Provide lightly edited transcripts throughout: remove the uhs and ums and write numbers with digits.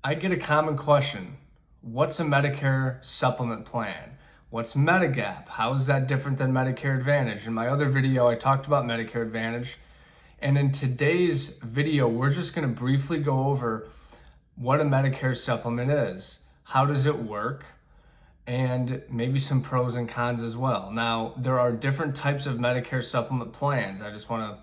I get a common question. What's a Medicare supplement plan? What's Medigap? How is that different than Medicare Advantage? In my other video, I talked about Medicare Advantage. And in today's video, we're just going to briefly go over what a Medicare supplement is, how does it work, and maybe some pros and cons as well. Now, there are different types of Medicare supplement plans. I just want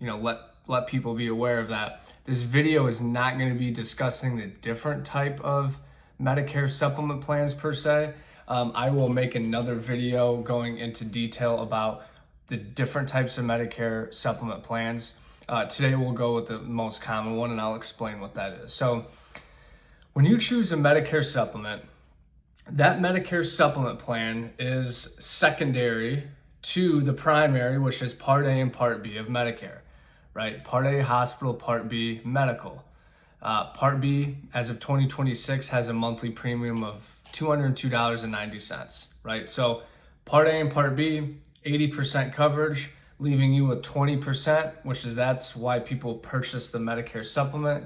to, let people be aware of that. This video is not going to be discussing the different type of Medicare supplement plans per se. I will make another video going into detail about the different types of Medicare supplement plans. Today we'll go with the most common one, and I'll explain what that is. So when you choose a Medicare supplement, that Medicare supplement plan is secondary to the primary, which is Part A and Part B of Medicare, right? Part A, hospital, Part B, medical. Part B, as of 2026, has a monthly premium of $202.90, right? So Part A and Part B, 80% coverage, leaving you with 20%, that's why people purchase the Medicare supplement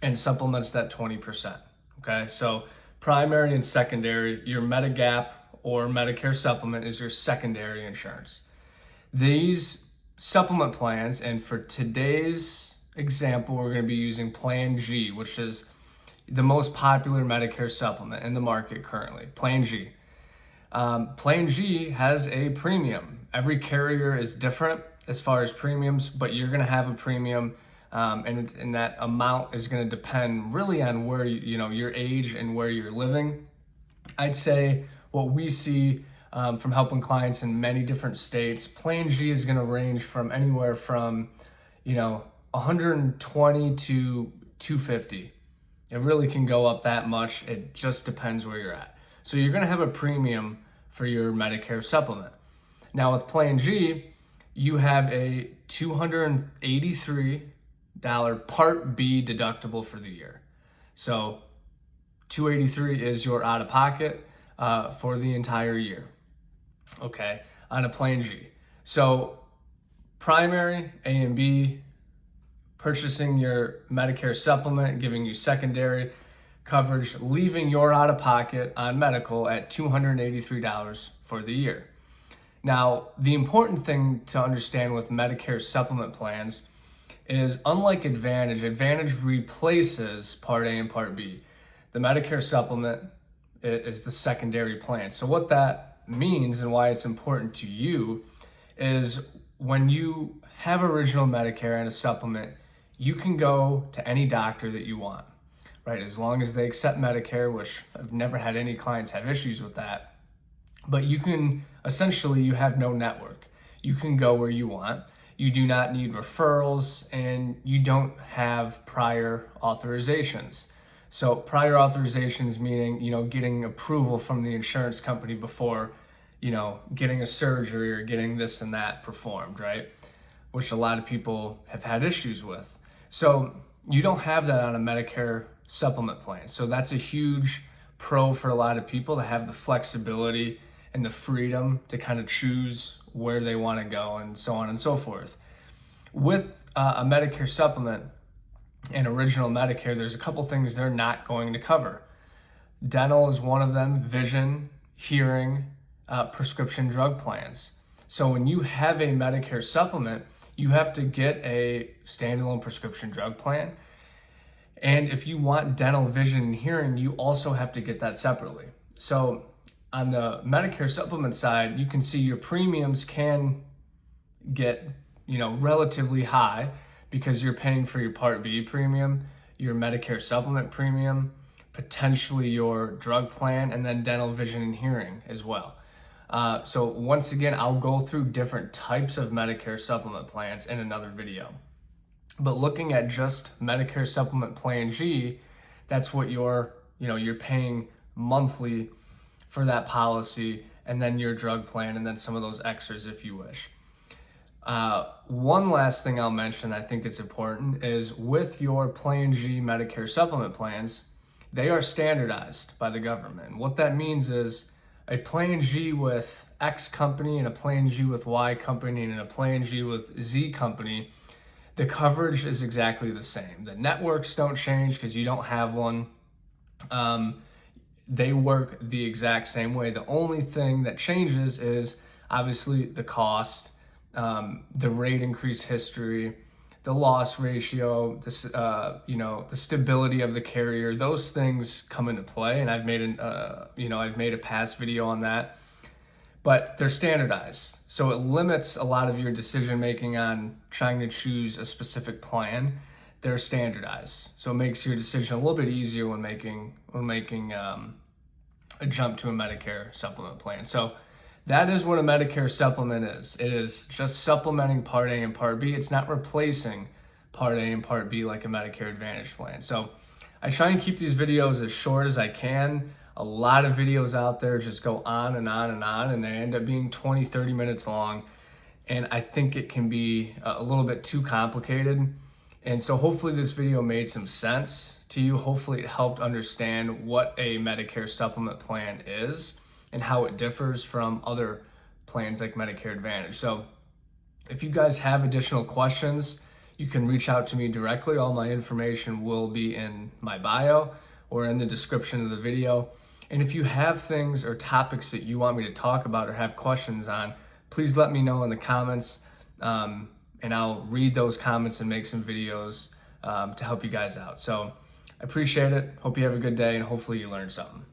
and supplements that 20%, okay? So primary and secondary, your Medigap or Medicare supplement is your secondary insurance. These supplement plans, and for today's example, we're going to be using Plan G, which is the most popular Medicare supplement in the market currently, Plan G. Plan G has a premium. Every carrier is different as far as premiums, but you're going to have a premium, and that amount is going to depend really on where your age and where you're living. I'd say what we see from helping clients in many different states, Plan G is going to range from anywhere from 120 to 250. It really can go up that much. It just depends where you're at. So you're going to have a premium for your Medicare supplement. Now with Plan G, you have a $283 Part B deductible for the year. So $283 is your out-of-pocket for the entire year, okay, on a Plan G. So primary, A and B, purchasing your Medicare supplement, giving you secondary coverage, leaving your out-of-pocket on medical at $283 for the year. Now, the important thing to understand with Medicare supplement plans is, unlike Advantage replaces Part A and Part B. The Medicare supplement is the secondary plan. So what that means and why it's important to you is when you have original Medicare and a supplement, you can go to any doctor that you want, right? As long as they accept Medicare, which I've never had any clients have issues with that. But you have no network. You can go where you want. You do not need referrals, and you don't have prior authorizations. So prior authorizations meaning, getting approval from the insurance company before, getting a surgery or getting this and that performed, right? Which a lot of people have had issues with. So you don't have that on a Medicare supplement plan. So that's a huge pro for a lot of people, to have the flexibility and the freedom to kind of choose where they want to go and so on and so forth. With a Medicare supplement and original Medicare, there's a couple things they're not going to cover. Dental is one of them, vision, hearing, prescription drug plans. So when you have a Medicare supplement, you have to get a standalone prescription drug plan. And if you want dental, vision, and hearing, you also have to get that separately. So on the Medicare supplement side, you can see your premiums can get, relatively high because you're paying for your Part B premium, your Medicare supplement premium, potentially your drug plan, and then dental, vision, and hearing as well. So once again, I'll go through different types of Medicare supplement plans in another video. But looking at just Medicare supplement Plan G, that's what you're paying monthly for that policy, and then your drug plan, and then some of those extras if you wish. One last thing I'll mention I think is important is with your Plan G Medicare supplement plans, they are standardized by the government. And what that means is a Plan G with X company and a Plan G with Y company and a Plan G with Z company, the coverage is exactly the same. The networks don't change because you don't have one. They work the exact same way. The only thing that changes is obviously the cost, the rate increase history, the loss ratio, the stability of the carrier. Those things come into play, and I've made a past video on that. But they're standardized, so it limits a lot of your decision making on trying to choose a specific plan. They're standardized, so it makes your decision a little bit easier when making a jump to a Medicare supplement plan. So that is what a Medicare supplement is. It is just supplementing Part A and Part B. It's not replacing Part A and Part B like a Medicare Advantage plan. So I try and keep these videos as short as I can. A lot of videos out there just go on and on and on, and they end up being 20, 30 minutes long. And I think it can be a little bit too complicated. And so hopefully this video made some sense to you. Hopefully it helped understand what a Medicare supplement plan is and how it differs from other plans like Medicare Advantage. So if you guys have additional questions, you can reach out to me directly. All my information will be in my bio or in the description of the video. And if you have things or topics that you want me to talk about or have questions on, please let me know in the comments, and I'll read those comments and make some videos to help you guys out. So I appreciate it. Hope you have a good day, and hopefully you learned something.